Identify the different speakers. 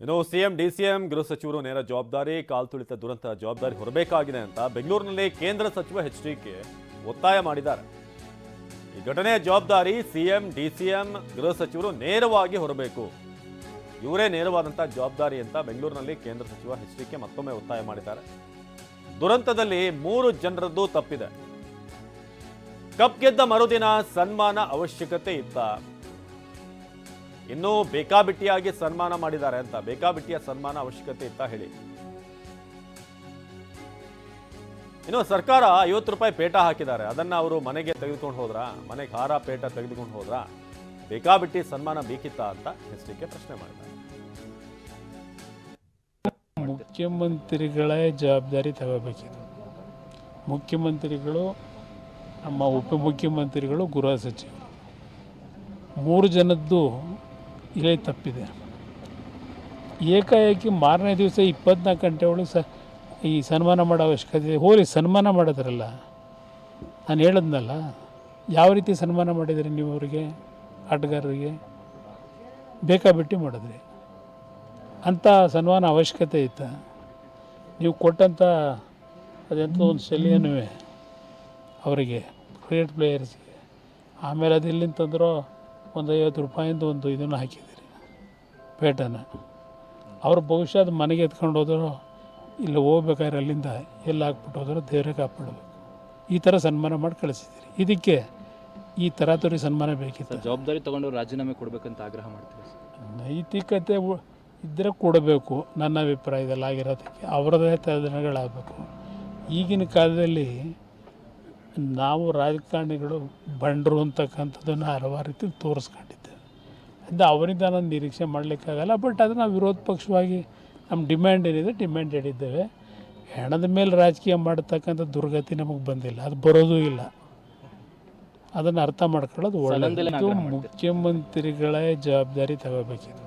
Speaker 1: ಇನ್ನು CM DCM ಗೃಹ ಸಚಿವರು ನೇರ ಜವಾಬ್ದಾರಿ ಕಾಲ್ ತುಳಿತ ದುರಂತ ಜವಾಬ್ದಾರಿ ಹೊರಬೇಕಾಗಿದೆ ಅಂತ ಬೆಂಗಳೂರಿನಲ್ಲಿ ಕೇಂದ್ರ ಸಚಿವ ಎಚ್ಡಿಕೆ ಒತ್ತಾಯ ಮಾಡಿದ್ದಾರೆ. ಈ ಘಟನೆಯ ಜವಾಬ್ದಾರಿ ಸಿಎಂ ಡಿಸಿಎಂ ಗೃಹ ಸಚಿವರು ನೇರವಾಗಿ ಹೊರಬೇಕು, ಇವರೇ ನೇರವಾದಂಥ ಜವಾಬ್ದಾರಿ ಅಂತ ಬೆಂಗಳೂರಿನಲ್ಲಿ ಕೇಂದ್ರ ಸಚಿವ ಎಚ್ಡಿಕೆ ಮತ್ತೊಮ್ಮೆ ಒತ್ತಾಯ ಮಾಡಿದ್ದಾರೆ. ದುರಂತದಲ್ಲಿ 3 ಜನರದ್ದು ತಪ್ಪಿದೆ. ಕಪ್ ಗೆದ್ದ ಮರುದಿನ ಸನ್ಮಾನ ಅವಶ್ಯಕತೆ ಇತ್ತ? ಇನ್ನು ಬೇಕಾಬಿಟ್ಟಿಯಾಗಿ ಸನ್ಮಾನ ಮಾಡಿದ್ದಾರೆ ಅಂತ, ಬೇಕಾಬಿಟ್ಟಿಯ ಸನ್ಮಾನ ಅವಶ್ಯಕತೆ ಇತ್ತ ಹೇಳಿ. ಇನ್ನು ಸರ್ಕಾರ 50 ರೂಪಾಯಿ ಪೇಟ ಹಾಕಿದ್ದಾರೆ, ಅದನ್ನ ಅವರು ಮನೆಗೆ ತೆಗೆದುಕೊಂಡು ಹೋದ್ರ, ಮನೆಗೆ ಹಾರ ಪೇಟ ತೆಗೆದುಕೊಂಡು ಹೋದ್ರ, ಬೇಕಾಬಿಟ್ಟಿ ಸನ್ಮಾನ ಬೇಕಿತ್ತ ಅಂತ ಎಚ್ಡಿಕೆ ಪ್ರಶ್ನೆ ಮಾಡಿದ್ದಾರೆ.
Speaker 2: ಮುಖ್ಯಮಂತ್ರಿಗಳೇ ಜವಾಬ್ದಾರಿ ತಗೋಬೇಕಿದೆ. ಮುಖ್ಯಮಂತ್ರಿಗಳು, ನಮ್ಮ ಉಪಮುಖ್ಯಮಂತ್ರಿಗಳು, ಗೃಹ ಸಚಿವರು 3 ಜನದ್ದು ಇಲ್ಲೇ ತಪ್ಪಿದೆ. ಏಕಾಏಕಿ ಮಾರನೇ ದಿವಸ 24 ಗಂಟೆ ಒಳಗೆ ಈ ಸನ್ಮಾನ ಮಾಡೋ ಅವಶ್ಯಕತೆ ಇದೆ. ಹೋಗಿ ಸನ್ಮಾನ ಮಾಡೋದ್ರಲ್ಲ, ನಾನು ಹೇಳಿದ್ನಲ್ಲ, ಯಾವ ರೀತಿ ಸನ್ಮಾನ ಮಾಡಿದ್ರಿ ನೀವು ಅವರಿಗೆ, ಆಟಗಾರರಿಗೆ ಬೇಕಾಬಿಟ್ಟು ಮಾಡಿದ್ರಿ. ಅಂಥ ಸನ್ಮಾನ ಅವಶ್ಯಕತೆ ಇತ್ತು? ನೀವು ಕೊಟ್ಟಂಥ ಅದೆಂಥ ಒಂದು ಶೈಲಿಯೂ ಅವರಿಗೆ ಕ್ರಿಕೆಟ್ ಪ್ಲೇಯರ್ಸ್ಗೆ, ಆಮೇಲೆ ಅದು ಎಲ್ಲಿಂತಂದ್ರೋ ಒಂದು 50 ರೂಪಾಯಿಂದ ಒಂದು ಇದನ್ನು ಹಾಕಿದ್ದೀರಿ ಪೇಟನ. ಅವ್ರು ಬಹುಶಃ ಅದು ಮನೆಗೆ ಎತ್ಕೊಂಡು ಹೋದ್ರು, ಇಲ್ಲಿ ಹೋಗ್ಬೇಕಾದ್ರೆ ಅಲ್ಲಿಂದ ಎಲ್ಲ ಹಾಕ್ಬಿಟ್ಟು ಹೋದ್ರೆ ದೇವರೇ ಕಾಪಾಡಬೇಕು. ಈ ಥರ ಸನ್ಮಾನ ಮಾಡಿ ಕಳಿಸಿದ್ದೀರಿ. ಇದಕ್ಕೆ ಈ ತರಾತುರಿ ಸನ್ಮಾನ ಬೇಕಿತ್ತು.
Speaker 3: ಜವಾಬ್ದಾರಿ ತಗೊಂಡು ರಾಜೀನಾಮೆ ಕೊಡಬೇಕಂತ ಆಗ್ರಹ ಮಾಡ್ತೀವಿ.
Speaker 2: ನೈತಿಕತೆ ಇದ್ದರೆ ಕೊಡಬೇಕು. ನನ್ನ ಅಭಿಪ್ರಾಯದಲ್ಲಿ ಆಗಿರೋದಕ್ಕೆ ಅವರದೇ ದಿನಗಳಾಗಬೇಕು. ಈಗಿನ ಕಾಲದಲ್ಲಿ ನಾವು ರಾಜಕಾರಣಿಗಳು ಬಂಡರು ಅಂತಕ್ಕಂಥದ್ದನ್ನು ಹಲವಾರು ರೀತಿ ತೋರಿಸ್ಕೊಂಡಿದ್ದೇವೆ. ಅಂದರೆ ಅವರಿಂದ ನಾನು ನಿರೀಕ್ಷೆ ಮಾಡಲಿಕ್ಕಾಗಲ್ಲ. ಬಟ್ ಅದು ನಾವು ವಿರೋಧ ಪಕ್ಷವಾಗಿ ನಮ್ಮ ಡಿಮ್ಯಾಂಡ್ ಏನಿದೆ ಡಿಮ್ಯಾಂಡ್ ಹೇಳಿದ್ದೇವೆ. ಹೆಣದ ಮೇಲೆ ರಾಜಕೀಯ ಮಾಡತಕ್ಕಂಥ ದುರ್ಗತಿ ನಮಗೆ ಬಂದಿಲ್ಲ, ಅದು ಬರೋದೂ ಇಲ್ಲ. ಅದನ್ನು ಅರ್ಥ ಮಾಡ್ಕೊಳ್ಳೋದು ಒಳ್ಳೆಯದು. ಮುಖ್ಯಮಂತ್ರಿಗಳೇ ಜವಾಬ್ದಾರಿ ತಗೋಬೇಕಿದೆ.